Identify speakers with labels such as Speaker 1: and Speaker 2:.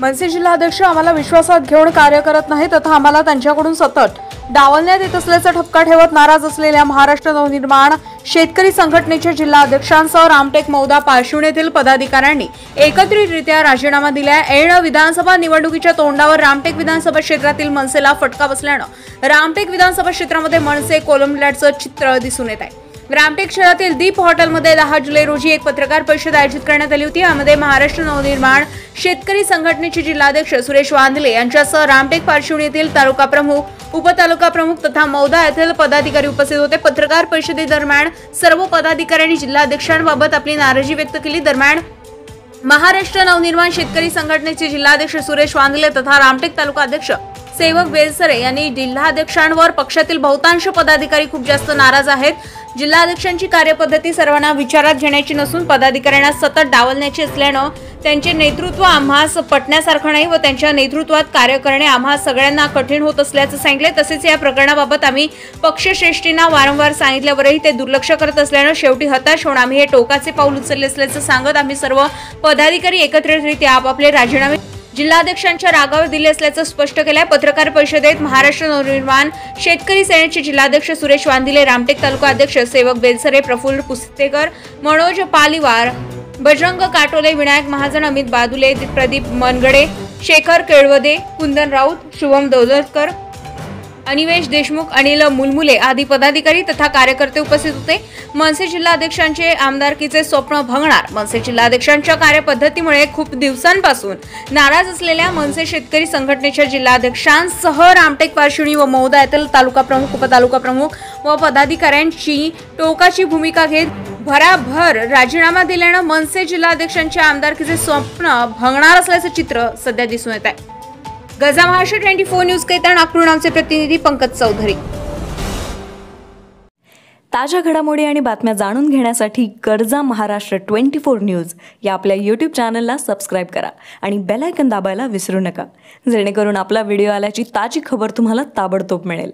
Speaker 1: मनसे जिल्हाध्यक्ष आम्हाला विश्वासात घेऊन कार्य करत नाहीत तथा आम्हाला त्यांच्याकडून सतत डावलण्यात येत असल्याचा ठपका ठेवत नाराज असलेल्या महाराष्ट्र नवनिर्माण शेतकरी संघटनेच्या जिल्हाध्यक्षांसह रामटेक मौदा पारशिवनी येथील पदाधिकाऱ्यांनी एकत्रितरित्या राजीनामा दिला आहे। ऐन विधानसभा निवडणुकीच्या तोंडावर रामटेक विधानसभा क्षेत्रातील मनसेला फटका बसल्यानं रामटेक विधानसभा क्षेत्रामध्ये मनसे कोलमडल्याचं चित्र दिसून येत आहे। रामटेक शहरातील दीप हॉटेलमध्ये 10 जुलै रोजी एक पत्रकार परिषद आयोजित करण्यात आली होती। यामध्ये महाराष्ट्र नवनिर्माण शेतकरी संघटनेचे जिल्हाध्यक्ष सुरेश वांदले यांच्यासह रामटेक पारशिवनी येथील तालुका प्रमुख, उपतालुका प्रमुख तथा मौदा येथील पदाधिकारी उपस्थित होते। पत्रकार परिषदेदरम्यान सर्व पदाधिकाऱ्यांनी जिल्हाध्यक्षांबाबत आपली नाराजी व्यक्त केली। दरम्यान महाराष्ट्र नवनिर्माण शेतकरी संघटनेचे जिल्हाध्यक्ष सुरेश वांदले तथा रामटेक तालुका अध्यक्ष सेवक बेलसरे यांनी जिल्हाध्यक्षांवर पक्षातील बहुतांश पदाधिकारी खूप जास्त नाराज आहेत। जिल्हाध्यक्षांची कार्यपद्धती सर्वांना विचारात घेण्याची नसून पदाधिकाऱ्यांना सतत डावलण्याची असल्यानं त्यांचे नेतृत्व आम्हास पटण्यासारखं नाही व त्यांच्या नेतृत्वात कार्य करणे आम्हा सगळ्यांना कठीण होत असल्याचं सांगितले। तसेच या प्रकरणाबाबत आम्ही पक्षश्रेष्ठींना वारंवार सांगितल्यावरही ते दुर्लक्ष करत असल्यानं शेवटी हताश होऊन आम्ही हे टोकाचे पाऊल उचलले असल्याचं सांगत आम्ही सर्व पदाधिकारी एकत्रितरित्या आपापले राजीनामे जिल्हाध्यक्षांच्या रागावर दिले असल्याचं स्पष्ट केलंय। पत्रकार परिषदेत महाराष्ट्र नवनिर्माण शेतकरी सेनेचे जिल्हाध्यक्ष सुरेश वांदिले, रामटेक तालुका अध्यक्ष सेवक बेलसरे, प्रफुल्ल पुस्तेकर, मनोज पालिवार, बजरंग काटोले, विनायक महाजन, अमित बादुले, प्रदीप मनगडे, शेखर केळवदे, कुंदन राऊत, शुभम दौलतकर, अनिवेश देशमुख, अनिल मुलमुले आदी पदाधिकारी तथा कार्यकर्ते उपस्थित होते। मनसे जिल्हाध्यक्षांचे आमदारकीचे स्वप्न भंगणार। मनसे जिल्हाध्यक्षांच्या कार्यपद्धतीमुळे खूप दिवसांपासून नाराज असलेल्या मनसे शेतकरी संघटनेच्या जिल्हाध्यक्षांसह रामटेक पारशिवनी व मौदा येथील तालुका प्रमुख, उपतालुका प्रमुख व पदाधिकाऱ्यांची टोकाची भूमिका घेत भराभर राजीनामा दिल्यानं मनसे जिल्हाध्यक्षांच्या आमदारकीचे स्वप्न भंगणार असल्याचे चित्र सध्या दिसून येत आहे। गजा महाराष्ट्र 24 न्यूज करिता नागपूर नामचे प्रतिनिधी पंकज चौधरी।
Speaker 2: ताज्या घडामोडी आणि बातम्या जाणून घेण्यासाठी गरजा महाराष्ट्र 24 न्यूज या आपल्या YouTube चॅनलला सबस्क्राइब करा आणि बेल आयकॉन दाबायला विसरू नका, जेणेकरून आपला व्हिडिओ आल्याची ताजी खबर तुम्हाला ताबडतोब मिळेल।